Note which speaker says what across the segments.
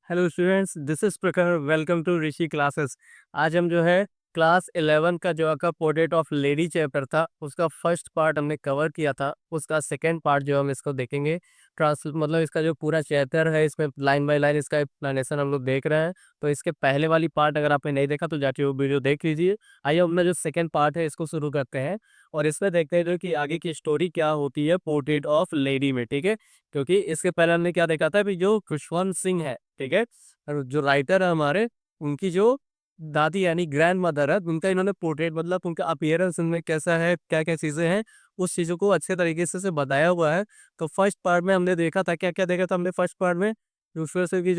Speaker 1: Hello students, this is Prakhar. Welcome to Rishi classes. आज हम जो है क्लास 11 का जो आपका पोर्ट्रेट ऑफ लेडी चैप्टर था उसका फर्स्ट पार्ट हमने कवर किया था। उसका सेकंड पार्ट जो हम इसको देखेंगे। मतलब इसका जो पूरा चैप्टर है इसमें लाइन बाय लाइन इसका एक्सप्लेनेशन हम लोग देख रहे हैं। तो इसके पहले वाली पार्ट अगर आपने नहीं देखा तो जाके वो वीडियो देख लीजिए। आइए अपना जो सेकंड पार्ट है इसको शुरू करते हैं और इसमें देखते हैं जो कि आगे की स्टोरी क्या होती है पोर्ट्रेट ऑफ लेडी में। ठीक है, क्योंकि इसके पहले हमने क्या देखा था, जो खुशवंत सिंह है, ठीक है, और जो राइटर है हमारे, उनकी जो दादी यानी ग्रैंड मदर है, उनका इन्होंने पोर्ट्रेट मतलब उनका अपीयरेंस इनमें कैसा है, क्या क्या चीजें हैं, उस चीजों को अच्छे तरीके से बताया हुआ है। तो फर्स्ट पार्ट में हमने देखा था, क्या क्या देखा था हमने फर्स्ट पार्ट में, दूसरे से की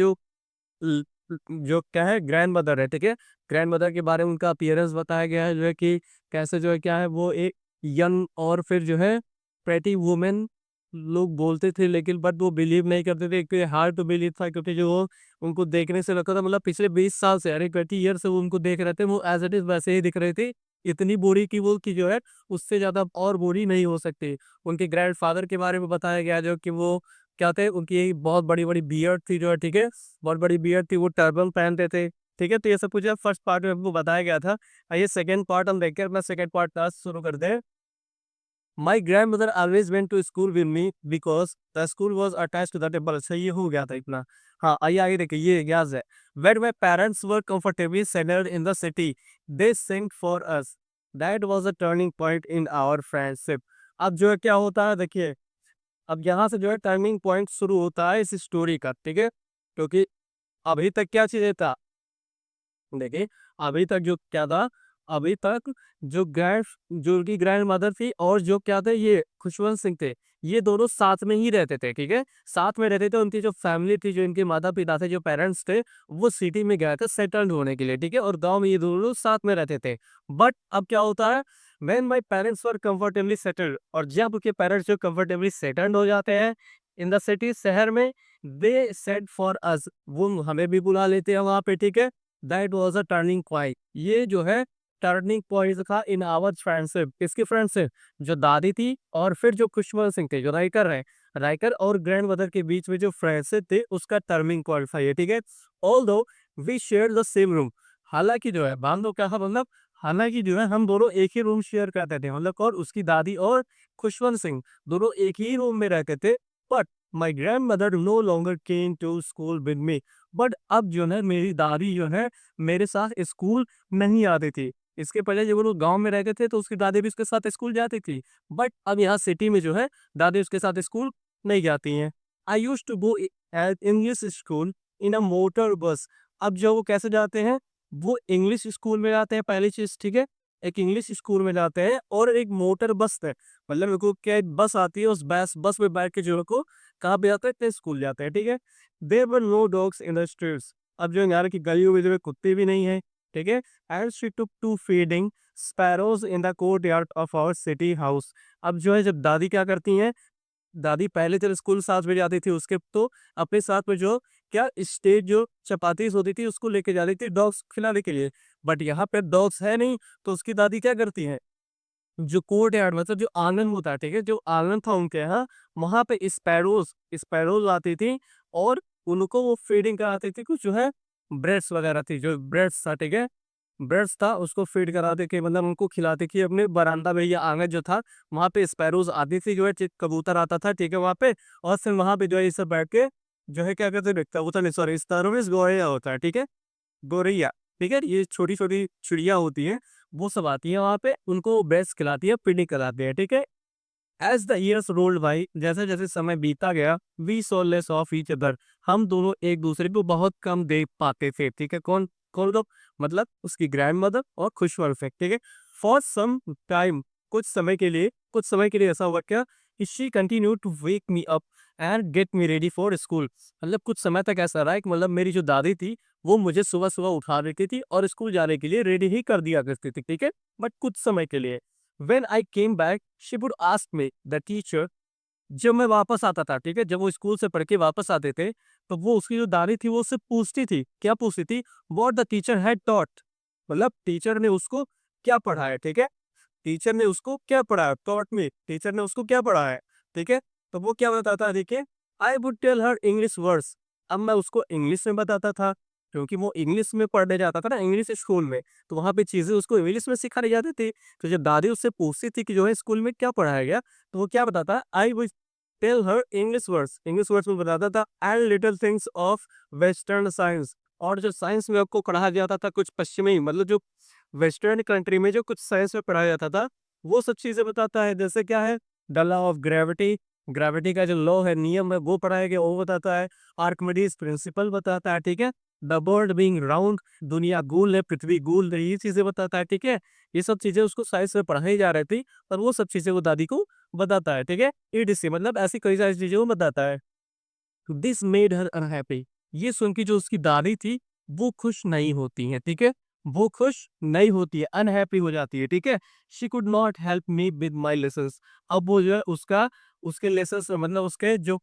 Speaker 1: ल- जो क्या है ग्रैंड मदर है, ठीक है, ग्रैंड मदर के बारे में उनका अपीयरेंस बताया गया है, जो है कि कैसे जो है क्या है वो एक यंग और फिर जो है प्रेटी वुमेन लोग बोलते थे, लेकिन बट वो बिलीव नहीं करते थे क्योंकि हार्ड टू बिलीव था, क्योंकि जो वो उनको देखने से लगता था मतलब पिछले 20 साल से, अरे 20 ईयर से वो उनको देख रहे थे, वो एज इट इज वैसे ही दिख रहे थे। इतनी बुरी की वो की जो है उससे ज्यादा और बुरी नहीं हो सकती। उनके ग्रैंडफादर के बारे में बताया गया जो कि वो क्या थे, उनकी एक बहुत बड़ी बड़ी बियर्ड थी जो है, ठीक है, बहुत बड़ी बियर्ड थी, वो टर्बन पहनते थे। ठीक है, तो ये सब कुछ फर्स्ट पार्ट में हमको बताया गया था। आइए सेकंड पार्ट हम देखकर मैं सेकंड पार्ट क्लास शुरू कर दे। My grandmother always went to school with me because the school was attached to the temple। अच्छा ये हो गया था इतना। हाँ, आइए आगे देखिए, ये याद है। When my parents were comfortably settled in the city, they sent for us। That was a turning point in our friendship। अब जो है क्या होता है देखिए, अब यहाँ से जो है टर्निंग पॉइंट शुरू होता है इस स्टोरी का, ठीक है, क्योंकि अभी तक क्या चीजें था, देखिए, अभी तक जो क्या था, अभी तक जो उनकी ग्रैंड मदर थी और जो क्या थे ये खुशवंत सिंह थे, ये दोनों साथ में ही रहते थे, ठीक है, साथ में रहते थे। उनकी जो फैमिली थी, जो इनके माता पिता थे, जो पेरेंट्स थे, वो सिटी में गए थे सेटल्ड होने के लिए, ठीक है, और गांव में ये दोनों लोग साथ में रहते थे। बट अब क्या होता है, when my parents were comfortably settled, और जब उनके पेरेंट्स जो कंफर्टेबली सेटल्ड हो जाते हैं इन द सिटी, शहर में, दे सेड फॉर अस, वो हमें भी बुला लेते हैं वहां पे, ठीक है। That was a turning point, ये जो है टर्निंग पॉइंट था इन आवर फ्रेंडशिप। किसकी फ्रेंडशिप, जो दादी थी और फिर जो खुशवंत सिंह थे जो राइकर है, राइकर और ग्रैंड मदर के बीच में जो फ्रेंडशिप थे उसका टर्निंग पॉइंट था ये, ठीक है। Although we share the same room, हालांकि जो है बांधो क्या मतलब, हालांकि जो है हम दोनों एक ही रूम शेयर करते थे, मतलब और उसकी दादी और खुशवंत सिंह दोनों एक ही रूम में रहते थे। But my grandmother no longer came to school with me. But अब जो है मेरी दादी जो है मेरे साथ स्कूल नहीं आती थी। इसके पहले जब वो लोग गाँव में रहते थे तो उसकी दादी भी उसके साथ स्कूल जाती थी। बट अब यहाँ सिटी में जो है दादी उसके साथ स्कूल नहीं जाती हैं। I used to go at English school in a motor bus. अब जो वो कैसे जाते हैं, वो इंग्लिश स्कूल में जाते हैं पहली चीज, ठीक है, एक इंग्लिश स्कूल में जाते हैं और एक मोटर बस है, मतलब मेरे को क्या एक बस आती है, उस बस बस में बैठ के जो है को कहाँ पे जाते हैं, तो स्कूल जाते हैं, ठीक है। There were no dogs in the streets. अब जो यहाँ की गलियों में जो है कुत्ते भी नहीं है, ठीक है। And she took to feeding sparrows in the courtyard of our city house. अब जो है जब दादी क्या करती हैं, दादी पहले जब स्कूल 7 बजे आती थी उसके तो अपने साथ में जो क्या स्टेज जो चपातीस होती थी उसको लेके जाती थी डॉग्स खिलाने के लिए। बट यहाँ पे डॉग्स है नहीं, तो उसकी दादी क्या करती है, जो कोर्ट यार्ड मतलब जो आंगन होता है, ठीक है, जो आंगन था उनके यहाँ, वहां पे स्पैरोज स्पैरोज आती थी और उनको वो फीडिंग कराती थी, कुछ जो है ब्रेड्स वगैरह थी, जो ब्रेड्स था, ठीक है, ब्रेड्स था उसको फीड कराते थे, मतलब उनको खिलाती थी अपने बरामदा में या आंगन जो था, वहां पे स्पैरोज आती थी, जो है कबूतर आता था, ठीक है, वहां पे। और फिर वहां पे जो है ये सब बैठ के जो है क्या कहते हैं, कबूतर नहीं, सॉरी, स्पैरो में गौरैया होता है, ठीक है, गौरैया, ठीक है, ये छोटी छोटी चिड़िया होती हैं, वो सब आती है वहां पे, उनको बेस्ट खिलाती है, फीडिंग कराते हैं, ठीक है। As the years rolled by, जैसे जैसे समय बीता गया, we saw less of each other, हम दोनों एक दूसरे को बहुत कम देख पाते थे, ठीक है, कौन कौन लोग, मतलब उसकी ग्रैंड मदर और खुशवंत सिंह, ठीक है। फॉर सम टाइम, कुछ समय के लिए ऐसा हुआ क्या, she continue to wake me up and get me ready for school. मतलब कुछ समय तक ऐसा रहा कि मतलब मेरी जो दादी थी वो मुझे सुबह सुबह उठा देती थी और स्कूल जाने के लिए रेडी ही कर दिया करती थी, ठीक है, बट कुछ समय के लिए। When I came back, she would ask me, the teacher, जब मैं वापस आता था, ठीक है, जब वो स्कूल से पढ़ के वापस आते थे, तो वो उसकी जो दादी थी वो उससे पूछती थी, क्या पूछती थी, what the teacher had taught, मतलब टीचर ने उसको क्या पढ़ाया, ठीक है, टीचर ने उसको क्या पढ़ाया, taught me, टीचर ने उसको क्या पढ़ाया, ठीक है। तो वो क्या बताता है, देखिए, I would tell her English words. अब मैं उसको इंग्लिश में बताता था, क्योंकि वो इंग्लिश में पढ़ने जाता था ना, इंग्लिश स्कूल में, तो वहाँ पे चीज़ें उसको इंग्लिश में सिखाई जाती थी। तो जब दादी उससे पूछती थी कि जो है स्कूल में क्या पढ़ाया गया, तो वो क्या बताता, I will tell her English words में बताता था, and little things of western science. और जो साइंस में आपको पढ़ाया जाता था कुछ पश्चिमी, मतलब जो वेस्टर्न कंट्री में जो कुछ साइंस में पढ़ाया जाता था, वो सब चीज़ें बताता है। जैसे क्या है, the law of gravity, gravity का जो लॉ है, नियम है, वो पढ़ाया गया, वो बताता है। आर्किमिडीज प्रिंसिपल बताता है, ठीक है। द वर्ल्ड बीइंग राउंड, दुनिया गोल है, पृथ्वी गोल है, ये चीज़ें बताता है, ठीक है। ये सब चीज़ें उसको साइंस में पढ़ाई जा रही थी, और वो सब चीज़ें वो दादी को बताता है, ठीक है। ईडीसी मतलब ऐसी कई सारी चीज़ें वो बताता है। दिस मेड हर अनहैप्पी, ये सुन के जो उसकी दादी थी, वो खुश नहीं होती हैं, ठीक है। वो खुश नहीं होती है, अनहैप्पी हो जाती है, ठीक है। She could not help me with my lessons. अब वो जो है उसका, उसके लेसन्स मतलब उसके जो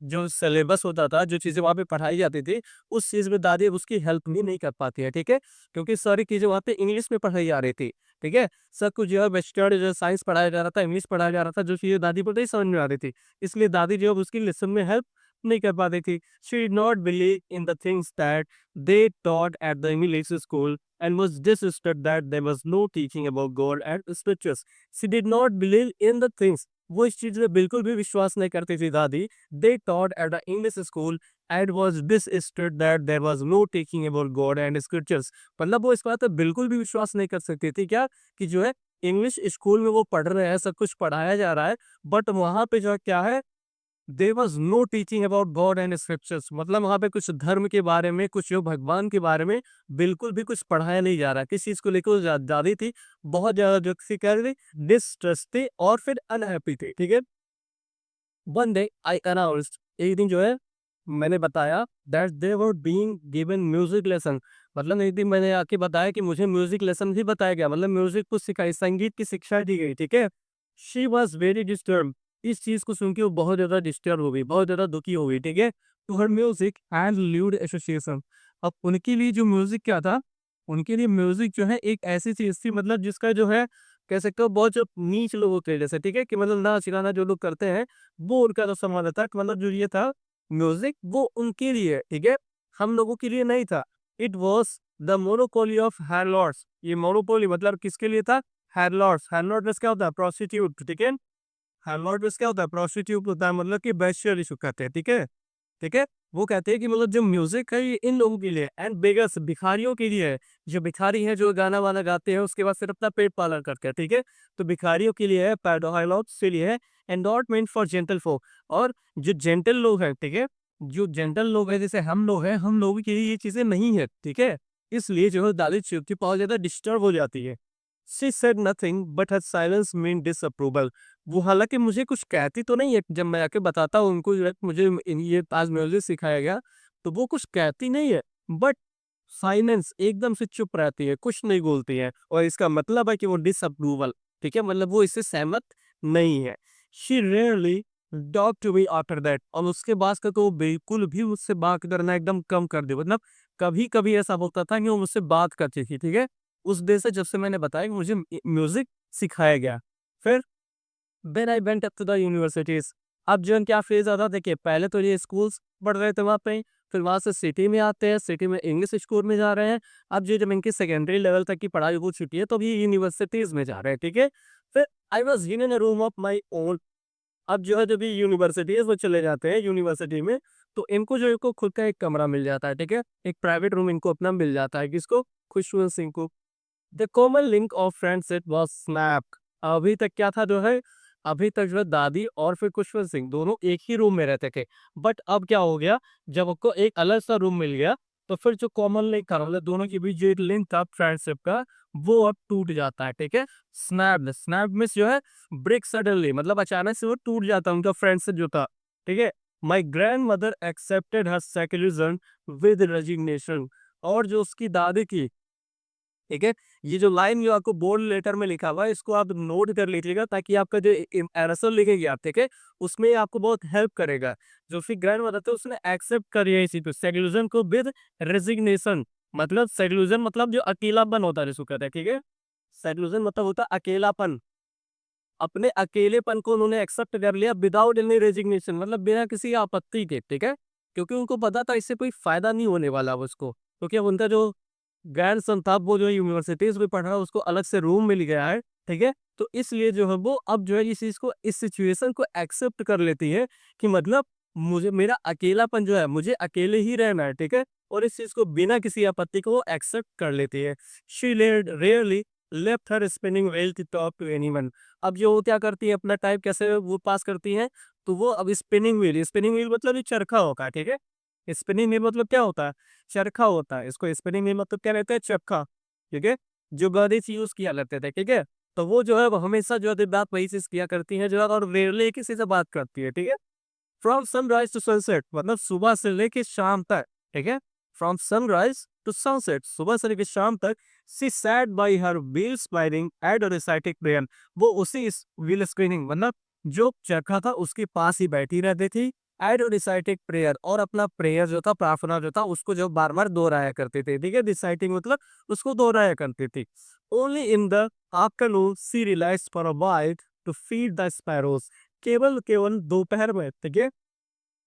Speaker 1: जो सिलेबस होता था, जो चीज़ें वहाँ पे पढ़ाई जाती थी, उस चीज़ में दादी अब उसकी हेल्प भी नहीं कर पाती है, ठीक है? क्योंकि सारी चीज़ें वहाँ पे इंग्लिश में पढ़ाई जा रही थी, ठीक है? सब कुछ जो है वेस्टर्न जो साइंस पढ़ाया जा रहा था, इंग्लिश पढ़ाया जा रहा था, जो चीज़ें दादी को नहीं समझ में आ रही थी। इसलिए दादी जो है उसकी लेसन में हेल्प नहीं कर पाती थी। She did not believe in the things that they taught at the English school and was disinterested that there was no teaching about God and scriptures. She did not believe in the things. वो इस चीज़ में बिल्कुल भी विश्वास नहीं करती थी दादी। They taught at the English school and was disinterested that there was no teaching about God and scriptures. मतलब वो इस बात पे बिल्कुल भी विश्वास नहीं कर सकती थी क्या, कि जो है इंग्लिश स्कूल में वो पढ़ रहे हैं, सब कुछ पढ़ाया जा रहा है, बट वहाँ पे जो है क्या है, there was no teaching about God and scriptures. मतलब वहाँ पे कुछ धर्म के बारे में, कुछ जो भगवान के बारे में बिल्कुल भी कुछ पढ़ाया नहीं जा रहा। किस चीज़ को लेकर वो ज़्यादा थी, बहुत ज़्यादा जो सी कह रही थी, डिस्ट्रस्ट थी और फिर अनहैप्पी थी, ठीक है। वन डे आई अनाउंस्ड, एक दिन जो है मैंने बताया that they were being given music lesson. मतलब एक दिन मैंने आके बताया कि मुझे म्यूजिक लेसन भी बताया गया, मतलब म्यूजिक को सिखाई, संगीत की शिक्षा दी गई, ठीक है। शी वॉज वेरी डिस्टर्ब, इस चीज को सुन के वो बहुत ज्यादा डिस्टर्ब हो गई, बहुत ज्यादा दुखी हो गई, ठीक है। To her music and lewd association, अब उनके लिए जो म्यूजिक क्या था, उनके लिए म्यूजिक जो है एक ऐसी चीज थी, मतलब जिसका जो है कह सकते हो बहुत जो नीच लोग होते हैं, जैसे ठीक है, कि मतलब नाच गाना जो लोग करते हैं, वो उनका तो समान था, कि मतलब जो ये था म्यूजिक, वो उनके लिए, ठीक है, हम लोगों के लिए नहीं था। It was the monopoly of her lords, ये मोनोपोली मतलब किसके लिए था, हैरलॉर्ड्स। हैरलॉर्ड मींस क्या होता है, प्रोस्टिट्यूट, ठीक है। हैरलॉर्ड मींस क्या होता है, प्रोस्टिट्यूट होता है, मतलब कि वेश्या जिसको कहते हैं, ठीक है। ठीक है? वो कहते हैं कि मतलब जो म्यूज़िक है ये इन लोगों के लिए एंड बेगस भिखारियों के लिए है। जो भिखारी हैं जो गाना-वाना गाते हैं उसके बाद फिर अपना पेट पालन करते हैं, ठीक है? तो भिखारियों के लिए है, पैराडोक्स के लिए है and not meant for gentle folk। और जो जेंटल लोग हैं, ठीक है? जो जेंटल लोग हैं जैसे हम लोग हैं, हम लोगों के लिए ये चीज़ें नहीं है, ठीक है? इसलिए जो है दादी चिड़चिड़ बहुत ज़्यादा डिस्टर्ब हो जाती है। She said nothing but her silence mean disapproval. वो हालाँकि मुझे कुछ कहती तो नहीं है, जब मैं आके बताता हूँ उनको जो है मुझे इन ये आज म्यूज़िक सिखाया गया, तो वो कुछ कहती नहीं है, बट साइलेंस एकदम से चुप रहती है, कुछ नहीं बोलती है, और इसका मतलब है कि वो डिसअप्रूवल, ठीक है? मतलब वो इससे सहमत नहीं है। She rarely talk to me after that, और उसके बाद का तो वो बिल्कुल भी मुझसे बात करना एकदम कम कर दी। मतलब कभी-कभी ऐसा होता था कि वो मुझसे बात करती थी, ठीक है? उस दिन से जब से मैंने बताया कि मुझे म्यूज़िक सिखाया गया। फिर when I went up to the universities, अब जो क्या फ़ेज़ आता, देखिए पहले तो ये स्कूल्स पढ़ रहे थे वहाँ पे, फिर वहाँ से सिटी में आते हैं, सिटी में इंग्लिश स्कूल में जा रहे हैं। अब जो जब इनकी सेकेंडरी लेवल तक की पढ़ाई हो चुकी है, तो अभी यूनिवर्सिटीज़ में जा रहे हैं, ठीक है? फिर I was in a room of my own. अब जो है जब ये यूनिवर्सिटीज़ में चले जाते हैं यूनिवर्सिटी में, तो इनको जो है इनको खुद का एक कमरा मिल जाता है, ठीक है? एक प्राइवेट रूम इनको अपना मिल जाता है, किसको? खुशवंत सिंह को। The common link of friendship was snapped. अभी तक क्या था जो है, अभी तक जो है दादी और फिर खुशवंत सिंह दोनों एक ही रूम में रहते थे, बट अब क्या हो गया, जब उनको एक अलग सा रूम मिल गया, तो फिर जो कॉमन लिंक था, मतलब दोनों के बीच जो एक लिंक था फ्रेंडशिप का, वो अब टूट जाता है, ठीक है। स्नैप्ड, स्नैप मींस जो है ब्रेक सडनली, मतलब अचानक से वो टूट जाता है उनका फ्रेंडशिप जो था, ठीक है। My grand mother accepted her secularism with resignation, और जो उसकी दादी की, ठीक है, ये जो लाइन जो आपको बोल्ड लेटर में लिखा हुआ है, इसको आप नोट कर लीजिएगा, ताकि आपका जो आंसर लिखेंगे आप, ठीक है, उसमें ये आपको बहुत हेल्प करेगा। जो फिर ग्रैंड मदर थे उसने एक्सेप्ट कर लिया इसी पे सेक्युलरिज्म को विद रेजिग्नेशन। मतलब सेक्युलरिज्म मतलब जो अकेलापन होता है जिसको कहते हैं, ठीक है। सेक्युलरिज्म मतलब होता है अकेलापन। अपने अकेलेपन को उन्होंने एक्सेप्ट कर लिया विदाउट एनी रेजिग्नेशन, मतलब बिना किसी आपत्ति के, ठीक है। क्योंकि उनको पता था इससे कोई फायदा नहीं होने वाला अब उसको, क्योंकि अब उनका जो ग्रैंडसन था वो जो है यूनिवर्सिटीज में पढ़ रहा है, उसको अलग से रूम मिल गया है, ठीक है। तो इसलिए जो है वो अब जो है इस चीज को, इस सिचुएशन को एक्सेप्ट कर लेती है कि मतलब मुझे मेरा अकेलापन जो है, मुझे अकेले ही रहना है, ठीक है। और इस चीज को बिना किसी आपत्ति को एक्सेप्ट कर लेती है। She rarely left her spinning wheel to talk to anyone. अब जो वो क्या करती है, अपना टाइम कैसे वो पास करती है, तो वो अब स्पिनिंग व्हील मतलब ये चरखा होगा, ठीक है। स्पिनिंग व्हील मतलब क्या होता है, चरखा होता है। इसको स्पिनिंग व्हील मतलब क्या रहता है, चरखा, ठीक है, जो गधे से यूज किया करते थे, ठीक है। तो वो जो है वो हमेशा जो है दिन रात वही चीज किया करती है जो है, और रेयरली किसी से बात करती है, ठीक है। फ्रॉम सनराइज टू सनसेट मतलब सुबह से लेके शाम तक, ठीक है। फ्रॉम सनराइज टू सनसेट, सुबह से लेके शाम तक, she sat by her wheel spinning at a reciting prayer. वो उसी इस व्हील स्क्रीनिंग मतलब जो चरखा था उसके पास ही बैठी रहती थी, एट अ रिसाइटिक प्रेयर, और अपना प्रेयर जो था, प्रार्थना जो था, उसको जो बार बार दोहराया करते थे, ठीक है। रिसाइटिंग मतलब उसको दोहराया करती थी। Only in the afternoon she relax for a while to feed the sparrows. केवल केवल दोपहर में, ठीक है,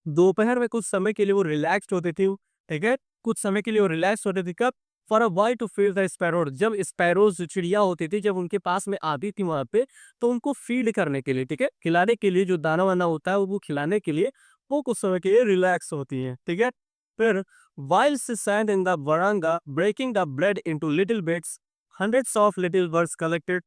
Speaker 1: दोपहर में कुछ समय के लिए वो रिलैक्स्ड होती थी, ठीक है। कुछ समय के लिए वो रिलैक्स होती थी, कब, for a while to feed the sparrow, जब स्पैरोज जो चिड़िया होती थी, जब उनके पास में आती थी वहां पे, तो उनको फीड करने के लिए, ठीक है, खिलाने के लिए, जो दाना वाना होता है वो खिलाने के लिए वो कुछ समय के लिए रिलैक्स होती है, ठीक है। फिर while she sat in the verandah breaking the bread into little bits, hundreds of little birds collected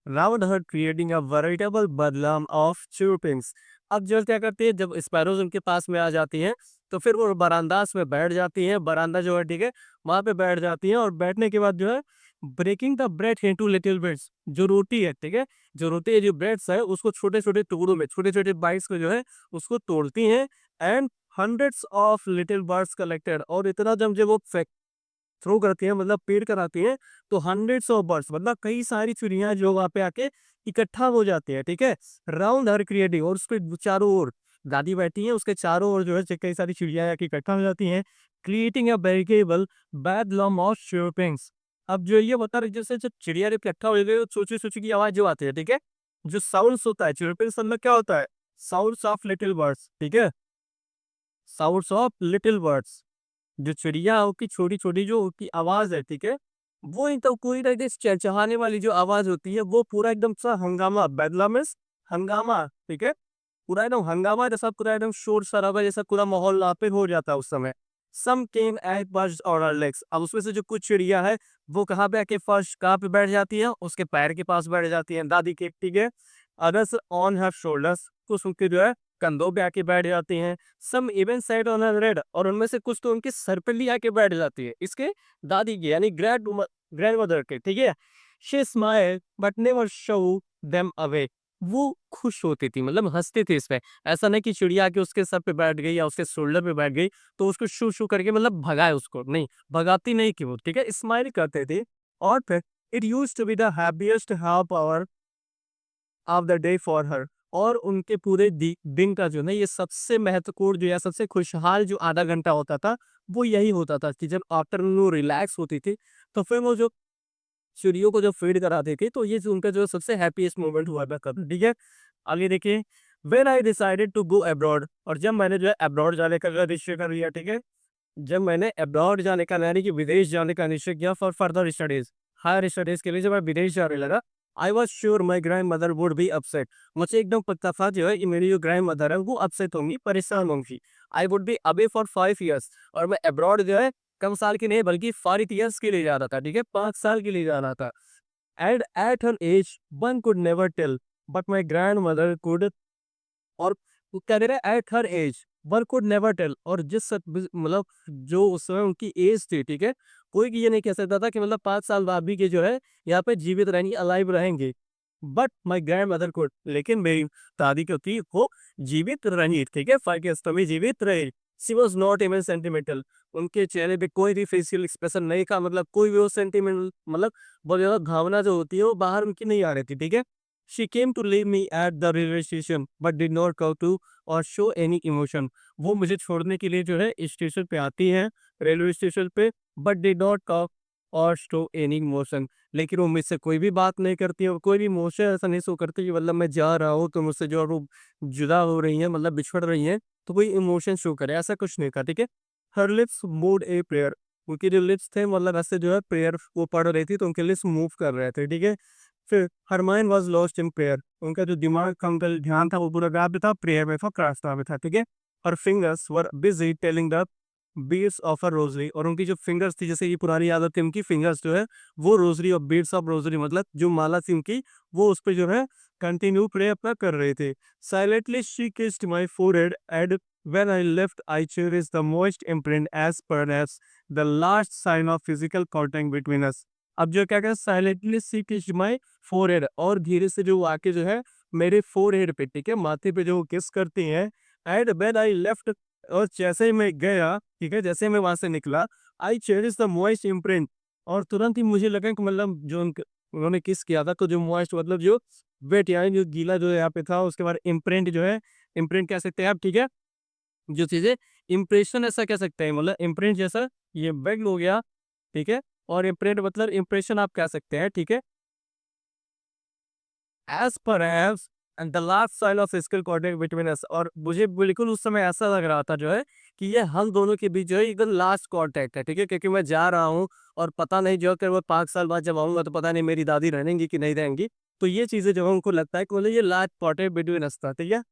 Speaker 1: round her creating a veritable bedlam of chirpings। अब जो क्या करती है, जब स्पैरोज उनके पास में आ जाती हैं, तो फिर वो बरामदास में बैठ जाती हैं, बरामदा जो है, ठीक है, वहां पे बैठ जाती हैं, और बैठने के बाद जो है breaking the bread into little bits, जो रोटी है, ठीक है, जो रोटी है, जो ब्रेड्स है, उसको छोटे छोटे टुकड़ों में, छोटे छोटे बाइट्स को जो है उसको तोड़ती हैं। And hundreds of little birds collected, और इतना जब वो थ्रो करती हैं, मतलब पेड़ कराती हैं, तो हंड्रेड्स ऑफ बर्ड्स मतलब कई सारी चिड़िया जो वहां पे आके इकट्ठा हो जाती है, ठीक है। राउंड हर क्रिएटिंग, और उसके चारों ओर दादी बैठी है, उसके चारों ओर जो है कई सारी चिड़िया आके इकट्ठा हो जाती हैं, क्रिएटिंग अ वेरिटेबल बैडलम ऑफ चिरपिंग्स। अब जो ये बता रहे, जैसे जब चिड़िया जब इकट्ठा हो गई, छोटी छोटी की आवाज जो आती है, ठीक है, जो साउंड्स होता है, चिरपिंग्स मतलब क्या होता है, साउंड्स ऑफ लिटिल बर्ड्स, ठीक है, साउंड्स ऑफ लिटिल बर्ड्स, जो चिड़िया की छोटी-छोटी जो उनकी आवाज़ है, ठीक है? वो एकदम पूरी तरह से चहचहाने वाली जो आवाज़ होती है, वो पूरा एकदम सा हंगामा, बेदला मीन्स हंगामा, ठीक है? पूरा एकदम हंगामा जैसा, पूरा एकदम शोर-शराबा जैसा पूरा माहौल वहाँ पे हो जाता है उस समय। Some came at birds on our legs. अब उसमें से जो कुछ चिड़िया है, वो कहाँ पे आके फर्स्ट कहाँ पे बैठ जाती है? उसके पैर के पास बैठ जाती है, दादी के, ठीक है? अदर्स ऑन हर शोल्डर्स, कुछ उनके जो है कंधों पे आके बैठ जाती हैं। Some even sat on her head, और उनमें से कुछ तो उनके सर पे भी आके बैठ जाती है। इसके दादी के यानी ग्रैंडमदर के, ठीक है? She smiled but never show them away. वो खुश होती थी, मतलब हँसती थी इस पे। ऐसा नहीं कि चिड़िया आके उसके सर पे बैठ गई या उसके शोल्डर पे बैठ गई, तो उसको शू शू करके मतलब भगाए उसको, नहीं, भगाती नहीं कि वो, ठीक है? स्माइल करते थे। और फिर it used to be the happiest half hour of the day for her. और उनके पूरे दिन का जो ना ये सबसे महत्वपूर्ण जो या सबसे खुशहाल जो आधा घंटा होता था, वो यही होता था कि जब आफ्टरनून वो रिलैक्स होती थी, तो फिर वो जो चिड़ियों को जब फीड कराती थी, तो ये जो उनका जो सबसे हैप्पीएस्ट मोमेंट हुआ करता था, ठीक है। आगे देखिए, when I decided to go abroad, और जब मैंने जो है अब्रॉड जाने का निश्चय कर लिया, ठीक है, जब मैंने अब्रॉड जाने का यानी कि विदेश जाने का निश्चय किया for further studies, higher studies के लिए जब मैं विदेश जाने लगा, I was sure my grandmother would be upset. मुझे एकदम पता था जो है कि मेरी जो ग्रैंड मदर है वो अपसेट होंगी, परेशान होंगी। I would be away for 5 years, और मैं अब्रॉड जो है कम साल की नहीं बल्कि 5 ईयर्स के लिए जा रहा था, ठीक है, 5 साल के लिए जा रहा था। And at her age one could never tell, but my grandmother could. और वो कह रहे हैं at her age one could never tell, और मतलब जो उस समय उनकी एज थी, ठीक है, कोई ये नहीं कह सकता था कि मतलब 5 साल बाद भी के जो है यहाँ पे जीवित रहेंगे, अलाइव रहेंगे। But my grandmother could, लेकिन मेरी दादी जो थी वो जीवित रही, ठीक है, 5 years तो भी जीवित रही। सी वॉज नॉट इवन सेंटिमेंटल, उनके चेहरे पे कोई भी फेशियल एक्सप्रेशन नहीं था, मतलब कोई भी वो सेंटिमेंट, मतलब बहुत ज्यादा भावना जो होती है वो बाहर उनकी नहीं आ रही थी, ठीक है। She came to leave me at the railway station but did not come to or show any emotion। वो मुझे छोड़ने के लिए जो है स्टेशन पे आती है, रेलवे स्टेशन पे, but did not come और शो एनी इमोशन। लेकिन वो मुझसे कोई भी बात नहीं करती है और कोई भी इमोशन ऐसा नहीं शो करती कि मतलब मैं जा रहा हूँ तो मुझसे जो है वो जुदा हो रही हैं, मतलब बिछड़ रही हैं, तो कोई इमोशन शो करे, ऐसा कुछ नहीं था, ठीक है। हर लिप्स मूव्ड ए प्रेयर, उनके जो लिप्स थे मतलब ऐसे जो है प्रेयर वो पढ़ रही थी तो उनके लिप्स मूव कर रहे थे, ठीक है। फिर her mind was lost in prayer, उनका जो दिमाग का उनका जो ध्यान था वो पूरा गायब था, प्रेयर में था, प्रार्थना में था, ठीक है। Her fingers were busy telling the beads of a rosary, और उनकी जो फिंगर्स थी, जैसे ये पुरानी आदत थी उनकी, फिंगर्स जो है वो रोजरी और बीट्स ऑफ रोजरी मतलब जो माला थी उनकी, वो उस पे जो है कंटिन्यू प्रे अपना कर रहे थे। Silently she kissed my forehead and when I left I cherish the most imprint as perhaps the last sign of physical contact between us. अब जो क्या कहते हैं, silently she kissed my forehead, और धीरे से जो वो आके जो है मेरे फोरहेड पे, ठीक है, माथे पे जो वो किस करती हैं। एंड व्हेन आई लेफ्ट, और जैसे ही मैं गया, ठीक है, जैसे ही मैं वहां से निकला, आई चेरिश द मॉइस्ट इम्प्रिंट, और तुरंत ही मुझे लगा कि मतलब जो उन्होंने किस किया था तो जो मॉइस्ट मतलब जो वेट यानी जो गीला जो यहाँ पे था, उसके बाद इम्प्रिंट जो है, इम्प्रिंट कह सकते हैं आप, ठीक है, जो चीजें इम्प्रेशन ऐसा कह सकते हैं, मतलब इम्प्रिंट जैसा ये बैग हो गया, ठीक है, और इम्प्रिंट मतलब इम्प्रेशन आप कह सकते हैं, ठीक है। As per and the last sign of physical contact between us, और मुझे बिल्कुल उस समय ऐसा लग रहा था जो है कि ये हम दोनों के बीच जो है एकदम लास्ट कांटेक्ट है, ठीक है, क्योंकि मैं जा रहा हूँ और पता नहीं जो कि वो 5 साल बाद जब आऊंगा तो पता नहीं मेरी दादी रहेंगी कि नहीं रहेंगी। तो ये चीजें जो है उनको लगता है कि बोले ये लास्ट कांटेक्ट बिटवीन अस था, ठीक है।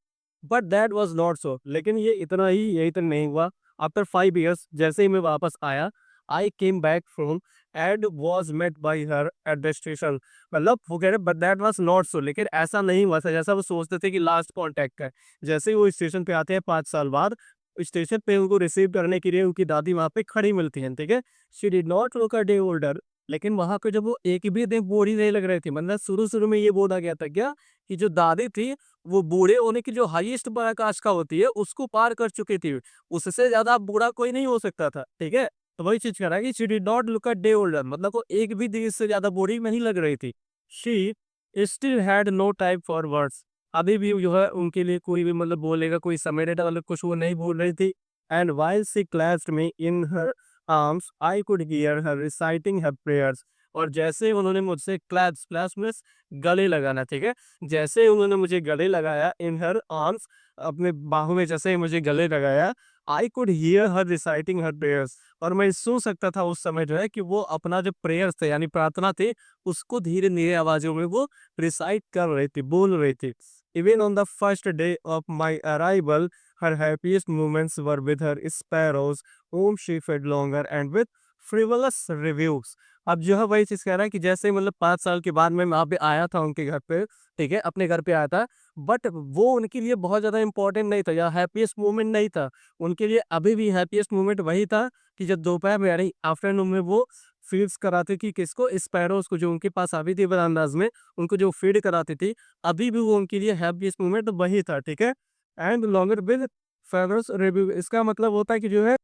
Speaker 1: But that was not so, लेकिन ये इतना ही यही तक नहीं हुआ। आफ्टर 5 years जैसे ही मैं वापस आया, I came back from and was met by her at the station. मतलब वो कह रहे but that was not so, लेकिन ऐसा नहीं हुआ था जैसा वो सोचते थे कि लास्ट कांटेक्ट है। जैसे ही वो स्टेशन पे आते हैं 5 साल बाद, स्टेशन पे उनको रिसीव करने के लिए उनकी दादी वहां पे खड़ी मिलती है, ठीक है। She did not look a day older, लेकिन वहां पे जब वो एक भी दिन बूढ़ी नहीं लग रही थी, मतलब शुरू शुरू में ये बोला गया था क्या कि जो दादी थी वो बूढ़े होने की जो हाईएस्ट पराकाष्ठा होती है उसको पार कर चुकी थी। उससे ज्यादा बूढ़ा कोई नहीं हो सकता था, ठीक है। तो वही चीज कह रहा है कि she did not look a day older, मतलब वो एक भी दिन से ज्यादा बूढ़ी नहीं लग रही थी। She still had no time for words, अभी भी जो है उनके लिए कोई भी मतलब बोलेगा कोई समय डेटा मतलब कुछ वो नहीं बोल रही थी। And while she clasped me in her arms I could hear her reciting her prayers, और जैसे उन्होंने मुझसे क्लैप्स में गले लगाना, ठीक है, जैसे ही उन्होंने मुझे गले लगाया इन हर आर्म्स, अपने बाहों में जैसे ही मुझे गले लगाया, I could hear her reciting her prayers, और मैं सुन सकता था उस समय जो है कि वो अपना जो प्रेयर्स थे यानी प्रार्थना थे उसको धीरे धीरे आवाजों में वो रिसाइट कर रही थी, बोल रही थी। Even on the first day of my arrival her happiest moments were with her sparrows whom she fed longer and with frivolous reviews। अब जो है वही चीज कह रहा है कि जैसे ही मतलब 5 साल के बाद मैं वहां पे आया था उनके घर पे, ठीक है, अपने घर पे आया था, बट वो उनके लिए बहुत ज्यादा इंपॉर्टेंट नहीं था या हैप्पीएस्ट मोमेंट नहीं था। उनके लिए अभी भी हैप्पीएस्ट मोमेंट वही था कि जब दोपहर में यानी आफ्टरनून में वो फीड्स कराती थी किसको, स्पैरोज को, जो उनके पास आती थी बरामदाज में, उनको जो फीड कराती थी, अभी भी वो उनके लिए हैप्पीएस्ट मोमेंट वही था, ठीक है। एंड लॉन्गर विद फेवरस रिव्यू, इसका मतलब होता है कि जो है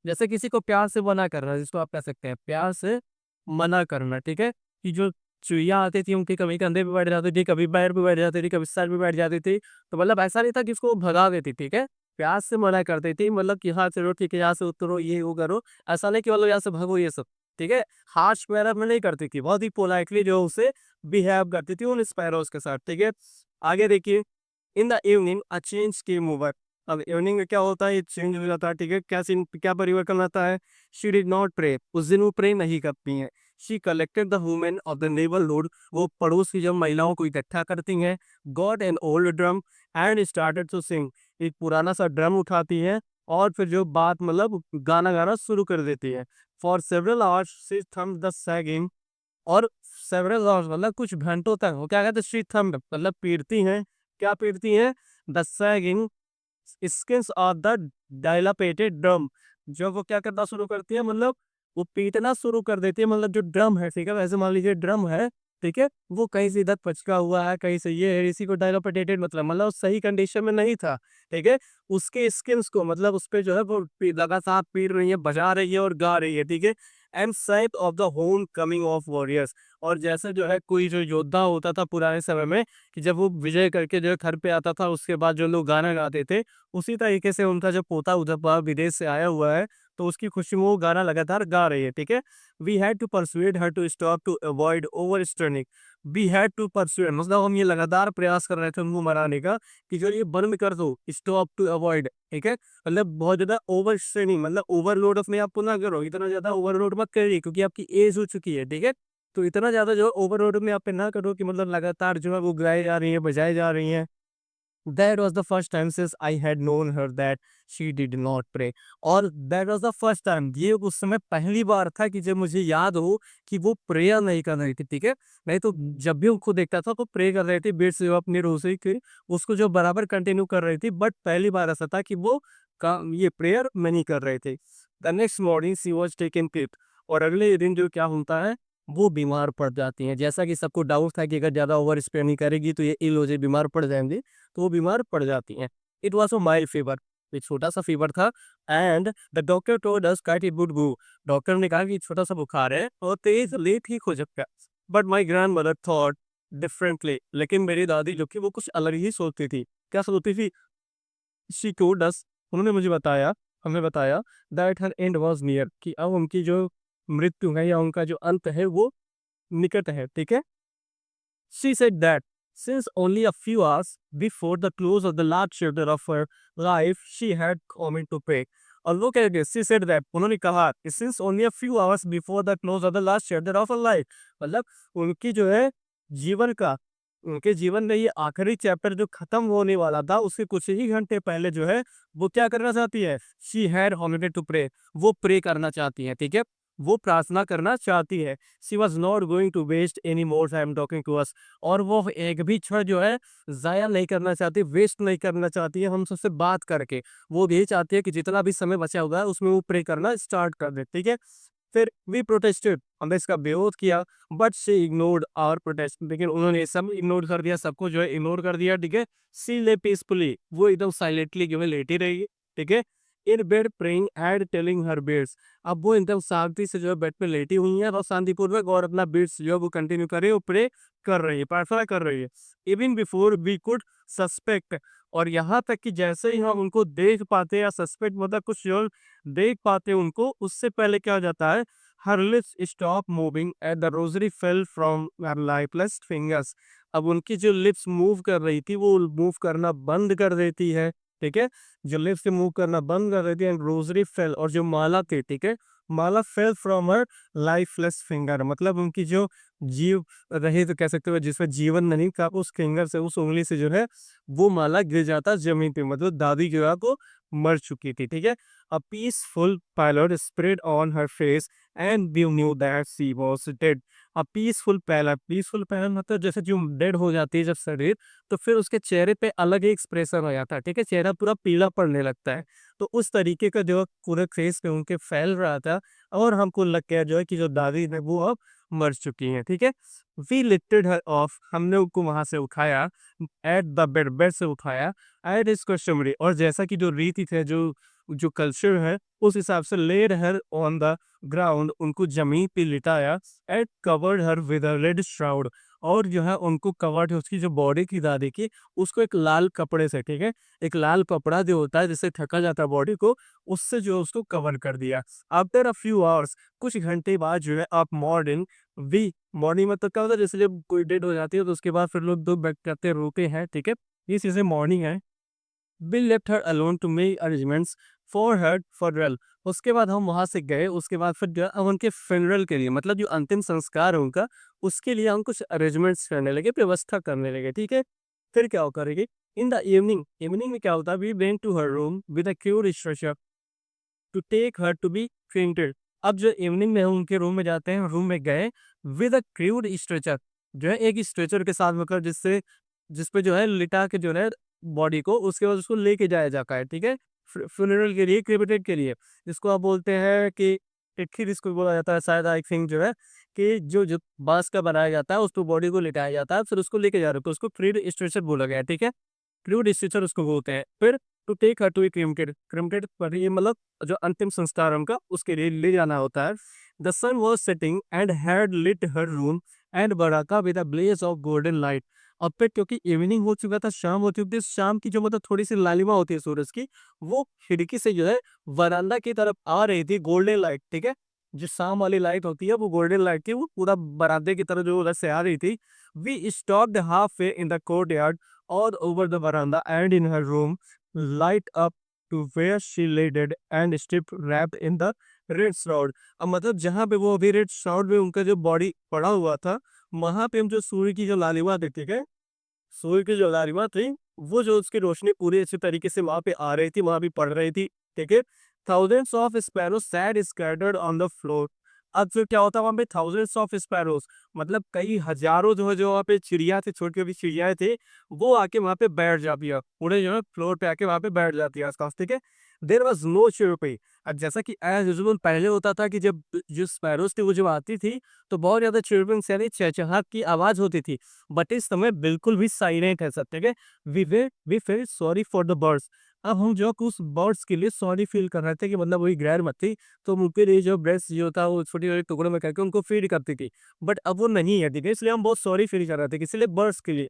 Speaker 1: जैसे किसी को प्यार से मना करना, जिसको आप कह सकते हैं प्यार से मना करना, ठीक है, कि जो चुईया आती थी उनके कभी कंधे पे बैठ जाती थी, कभी पैर पे बैठ जाती थी, कभी सर पे बैठ जाती थी, तो मतलब ऐसा नहीं था कि उसको भगा देती, ठीक है, प्यार से मना करती थी, मतलब कि हाँ चलो ठीक है यहाँ से उतरो ये वो करो, ऐसा नहीं कि मतलब यहाँ से भगो ये सब, ठीक है, हार्श मैनर में नहीं करती थी, बहुत ही पोलाइटली जो उसे बिहेव करती थी उन स्पैरोज के साथ, ठीक है। आगे देखिए, in the evening a change came over, अब इवनिंग में क्या होता है, ये चेंज हो जाता है, ठीक है, क्या सीन क्या परिवर्तन आता है। शी डिड नॉट प्रे, उस दिन वो प्रे नहीं करती हैं। She collected the women of the neighbourhood, वो पड़ोस की जब महिलाओं को इकट्ठा करती हैं, got an old drum and started to sing, एक पुराना सा ड्रम उठाती है और फिर जो बात मतलब गाना गाना शुरू कर देती है। For several hours she thumbed the sagging, और सेवरल आवर्स मतलब कुछ घंटों तक वो क्या कहते हैं, शी थम्ड मतलब पीटती हैं, क्या पीटती हैं, the sagging skins of the dilapidated drum, जब वो क्या करना शुरू करती है, मतलब वो पीटना शुरू कर देती है, मतलब जो ड्रम है, ठीक है, वैसे मान लीजिए ड्रम है, ठीक है, वो कहीं से इधर पचका हुआ है, कहीं से ये है, इसी को डायलापेटेड मतलब सही कंडीशन में नहीं था, ठीक है। उसके स्किन्स को मतलब उस पे जो है वो लगातार पीट रही है, बजा रही है और गा रही है, ठीक है। And साइप of the home coming of warriors, और जैसे जो है कोई जो योद्धा होता था पुराने समय में, कि जब वो विजय करके जो है घर पे आता था उसके बाद जो लोग गाना गाते थे, उसी तरीके से उनका जो पोता उधर बाहर विदेश से आया हुआ है तो उसकी खुशी में वो गाना लगातार गा रही है, ठीक है। We had to persuade her to stop to avoid overstraining. We had to persuade मतलब हम ये लगातार प्रयास कर रहे थे उनको मनाने का कि जो ये बंद कर दो, स्टॉप टू अवॉइड, ठीक है। मतलब बहुत ज्यादा ओवर स्ट्रेनिंग मतलब ओवरलोड अपने आप को ना करो, इतना ज्यादा ओवरलोड मत करिए क्योंकि आपकी एज हो चुकी है, ठीक है। तो इतना ज्यादा जो ओवरलोड में आप पे ना करो कि मतलब लगातार जो है वो गाई जा रही है, बजाई जा रही है। That was the first time since I had known her that she did not pray. और that was the first time, ये उस समय पहली बार था कि जब मुझे याद हो कि वो प्रेयर नहीं कर रही थी, ठीक है। नहीं तो जब भी उनको देखता था तो प्रे कर रही थी, बेड से अपनी रोज़ी की उसको जो बराबर कंटिन्यू कर रही थी, बट पहली बार ऐसा था कि वो ये प्रेयर में नहीं कर रहे थे। The next morning she was taken it, और अगले दिन जो क्या होता है वो बीमार पड़ जाती हैं। जैसा कि सबको डाउट था कि अगर ज़्यादा ओवर स्प्रे नहीं करेगी तो ये इल हो जाए, बीमार पड़ जाएंगी, तो वो बीमार पड़ जाती हैं। It was a mild fever, एक छोटा सा फीवर था। And the doctor told us that it would go, doctor ने कहा कि छोटा सा बुखार है और तेज ले ठीक हो जाएगा। But my grand mother thought differently, लेकिन मेरी दादी जो कि वो कुछ अलग ही सोचती थी। क्या सोचती थी? शी टोल्ड अस, उन्होंने मुझे बताया, हमें बताया that her and was near, कि अब उनकी जो मृत्यु है या उनका जो अंत है वो निकट है, ठीक है। She said that since only a few hours before the close of the last chapter of her life, she had come to pray. और वो क्या है, she said that, उन्होंने कहा कि since only a few hours before the close of the last chapter of her life, मतलब उनकी जो है जीवन का, उनके जीवन में ये आखिरी चैप्टर जो खत्म होने वाला था उसके कुछ ही घंटे पहले जो है वो क्या करना चाहती है, she had wanted to pray, वो प्रे करना चाहती है, ठीक है। वो प्रार्थना करना चाहती है। She was not going to waste any more time talking to us, और वो एक भी क्षण जो है ज़ाया नहीं करना चाहती, वेस्ट नहीं करना चाहती है हम सबसे बात करके। वो यही चाहती है कि जितना भी समय बचा हुआ है उसमें वो प्रे करना स्टार्ट कर दे, ठीक है। फिर वी प्रोटेस्टेड, हमने इसका विरोध किया, but she ignored our protest, लेकिन उन्होंने सब इग्नोर कर दिया, सबको जो है इग्नोर कर दिया, ठीक है। सी ले पीसफुली, वो एकदम साइलेंटली जो है लेटी रही, ठीक है। In bed praying and telling her beds, अब वो एकदम शांति से जो है बेड पे लेटी हुई है और शांतिपूर्वक और अपना बेड्स जो है वो कंटिन्यू कर रही है, वो प्रे कर रही है, प्रार्थना कर रही है। Even before we could suspect, और यहाँ तक कि जैसे ही हम उनको देख पाते या सस्पेक्ट मतलब कुछ जो देख पाते उनको, उससे पहले क्या हो जाता है, हर lips stop moving at the rosary fail from her lifeless fingers, अब उनकी जो लिप्स मूव कर रही थी वो मूव करना बंद कर देती है, ठीक है। जो लिप्स से मूव करना बंद कर देती है, एंड रोजरी फेल, और जो माला थी, ठीक है, माला fell from her lifeless finger, मतलब उनकी जो जीव रही तो कह सकते हो जिसमें जीवन नहीं था, उस फिंगर से, उस उंगली से जो है वो माला गिर जाता जमीन पे, मतलब दादी जो है को मर चुकी थी, ठीक है। A peaceful pilot spread on her face and we knew that she was dead. A peaceful pallet मतलब जैसे जो डेड हो जाती है जब शरीर, तो फिर उसके चेहरे पे अलग ही एक्सप्रेशन हो जाता है, ठीक है, चेहरा पूरा पीला पड़ने लगता है। तो उस तरीके का जो पूरे फेस पे उनके फैल रहा था, और हमको लग गया जो है कि जो दादी है वो अब मर चुकी हैं, ठीक है। वी लिफ्टेड हर ऑफ, हमने उनको वहां से उठाया, एट द बेड से उठाया, एट इज कस्टमरी, और जैसा कि जो रीति थे, जो जो कल्चर है उस हिसाब से laid her on the ground, उनको जमीन पे लिटाया, and covered her with a red shroud, और जो है उनको कवर्ड, उसकी जो बॉडी की दादी की, उसको एक लाल कपड़े से, ठीक है, एक लाल कपड़ा जो होता है जिससे ढका जाता है बॉडी को, उससे जो उसको कवर कर दिया। आफ्टर अ फ्यू आवर्स, कुछ घंटे बाद जो है आप मॉर्निंग, वी मॉर्निंग मतलब क्या होता है, जैसे जब कोई डेड हो जाती है तो उसके बाद फिर लोग दो बैठ करते रोते हैं, ठीक है, ये चीजें मॉर्निंग है। We left her alone to make arrangements for her funeral. उसके बाद हम वहाँ से गए, उसके बाद फिर जो है हम उनके funeral के लिए, मतलब जो अंतिम संस्कार है उनका, उसके लिए हम कुछ अरेंजमेंट्स करने लगे, व्यवस्था करने लगे, ठीक है। फिर क्या होकर करेंगे, इन द इवनिंग में क्या होता है, we went to her room with a cure stretcher to take her to be fainted. अब जो इवनिंग में हम उनके रूम में जाते हैं, रूम में गए विद अ क्रूड स्ट्रेचर, जो है एक स्ट्रेचर के साथ, मतलब जिससे जिसपे जो है लिटा के जो है बॉडी को, उसके बाद उसको लेके जाया जाता है, ठीक है, फ्यूनरल के लिए, क्रिमेटेड के लिए, जिसको आप बोलते हैं कि टिट्ठी जिसको बोला जाता है शायद, आई थिंक जो है कि जो जो बांस का बनाया जाता है उसको बॉडी को लिटाया जाता है, फिर उसको लेके जा रहे हो तो उसको क्रूड स्ट्रेचर बोला गया है, ठीक है। क्रूड स्ट्रेचर उसको बोलते हैं। फिर to take her to be cremated पर ये मतलब जो अंतिम संस्कार उनका उसके लिए ले जाना होता है। The sun was setting and had lit her room and बराका with a blaze of golden light. अब पे क्योंकि इवनिंग हो चुका था, शाम हो चुकी थी, शाम की जो मतलब थोड़ी-सी लालिमा होती है सूरज की, वो खिड़की से जो है वरांडा की तरफ आ रही थी गोल्डन लाइट, ठीक है? जो शाम वाली लाइट होती है वो गोल्डन लाइट थी, वो पूरा बरामदे की तरफ जो उधर से आ रही थी। We stopped halfway in the courtyard और over the verandah and in her room light up to where she lay dead and stiff wrapped in the red shroud. अब मतलब जहाँ पे वो अभी रेड श्राउड में उनका जो बॉडी पड़ा हुआ था, वहाँ पे हम जो सूर्य की जो लालिमा थी, ठीक है? सूर्य की जो लालिमा थी, वो जो उसकी रोशनी पूरी अच्छी तरीके से वहाँ पे आ रही थी, वहाँ भी पड़ रही थी, ठीक है? Thousands of sparrows sat scattered on the floor. अब फिर क्या होता है वहाँ पे थाउजेंड्स ऑफ स्पैरोज, मतलब कई हज़ारों जो है जो वहाँ पे चिड़िया थी, छोटी-छोटी चिड़ियाएँ थी, वो आके वहाँ पे बैठ जाती है। पूरे जो है फ्लोर पे आके वहाँ पे बैठ जाती है आस-पास, ठीक है? There was no chirping. जैसा कि एज़ यूजुअल पहले होता था कि जब जो स्पैरोज थी वो जब आती थी, तो बहुत ज़्यादा चिरपिंग यानी चहचहाट की आवाज़ होती थी। बट इस समय बिल्कुल भी साइलेंट है सब, ठीक है? We felt sorry for the birds. अब हम जो उस बर्ड्स के लिए सॉरी फील कर रहे थे कि मतलब वही ग्रैंडमदर थी, तो हम उनके लिए जो ब्रेस्ट जो था वो छोटे-छोटे टुकड़ों में करके उनको फीड करती थी। बट अब वो नहीं है, ठीक है? इसलिए हम बहुत सॉरी फील कर रहे थे, किसी लिए बर्ड्स के लिए।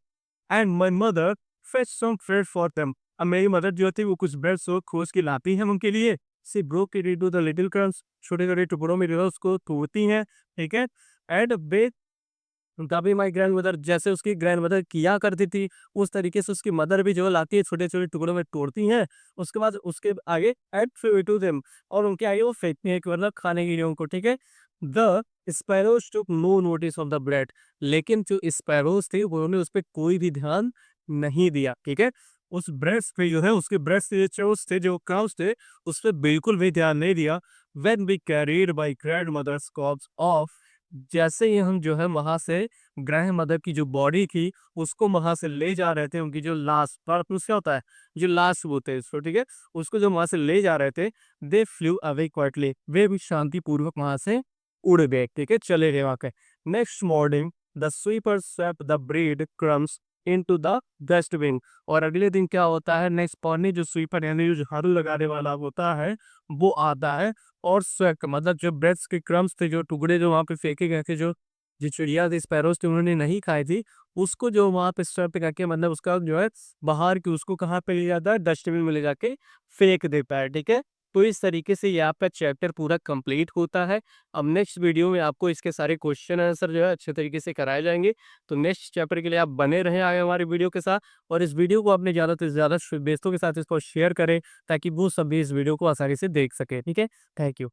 Speaker 1: And my mother fetch some bread for them. अब मेरी मदर जो थी वो कुछ ब्रेड्स को खोज के लाती हैं उनके लिए। She broke it into the little crumbs, छोटे-छोटे टुकड़ों में जो है उसको तोड़ती हैं, ठीक है? एंड बे तभी माय ग्रैंडमदर जैसे उसकी ग्रैंडमदर किया करती थी, उस तरीके से उसकी मदर भी जो है लाती है, छोटे-छोटे टुकड़ों में तोड़ती हैं, उसके बाद उसके आगे एड फीड टू देम और उनके आगे वो फेंकती हैं कि मतलब खाने के लिए उनको, ठीक है? The sparrows took no notice of the bread, लेकिन जो स्पैरोज थे उन्होंने उस पे कोई भी ध्यान नहीं दिया, ठीक है? उस ब्रेड्स पे जो है उसके ब्रेड्स के जो चोच थे, जो क्राउच थे, उस पे बिल्कुल भी ध्यान नहीं दिया। When we carried my grandmother's corpse off, जैसे ही हम जो है वहाँ से ग्रैंड मदर की जो बॉडी थी, उसको वहाँ से ले जा रहे थे, उनकी जो लाश पार्टनर्स क्या होता है? जो लाश होते हैं इसको, ठीक है? उसको जो वहाँ से ले जा रहे थे, दे फ्लेव अवे क्वाइटली, वे भी शांतिपूर्वक वहाँ से उड़ गए, ठीक है? चले गए वहाँ के। Next morning the sweeper swept the bread crumbs into the dustbin, और अगले दिन क्या होता है, नेक्स्ट मॉर्निंग जो स्वीपर यानी जो झाड़ू लगाने वाला होता है, वो आता है और स्वेप्ट मतलब जो ब्रेड्स के क्रम्स थे, जो टुकड़े जो वहाँ पे फेंके गए थे, जो चिड़िया थी, स्पैरोज़ थी, उन्होंने नहीं खाई थी, उसको जो वहाँ पे स्वेप्ट करके मतलब उसका जो है बाहर की उसको कहाँ पे ले जाता है, डस्टबिन में ले जाके फेंक देता है, ठीक है? तो इस तरीके से ये आपका चैप्टर पूरा कंप्लीट होता है। अब नेक्स्ट वीडियो में आपको इसके सारे क्वेश्चन आंसर जो है अच्छे तरीके से कराए जाएँगे। तो नेक्स्ट चैप्टर के लिए आप बने रहें आगे हमारे वीडियो के साथ, और इस वीडियो को अपने ज़्यादा से ज़्यादा दोस्तों के साथ इसको शेयर करें, ताकि वो सब भी इस वीडियो को आसानी से देख सकें, ठीक है? Thank you.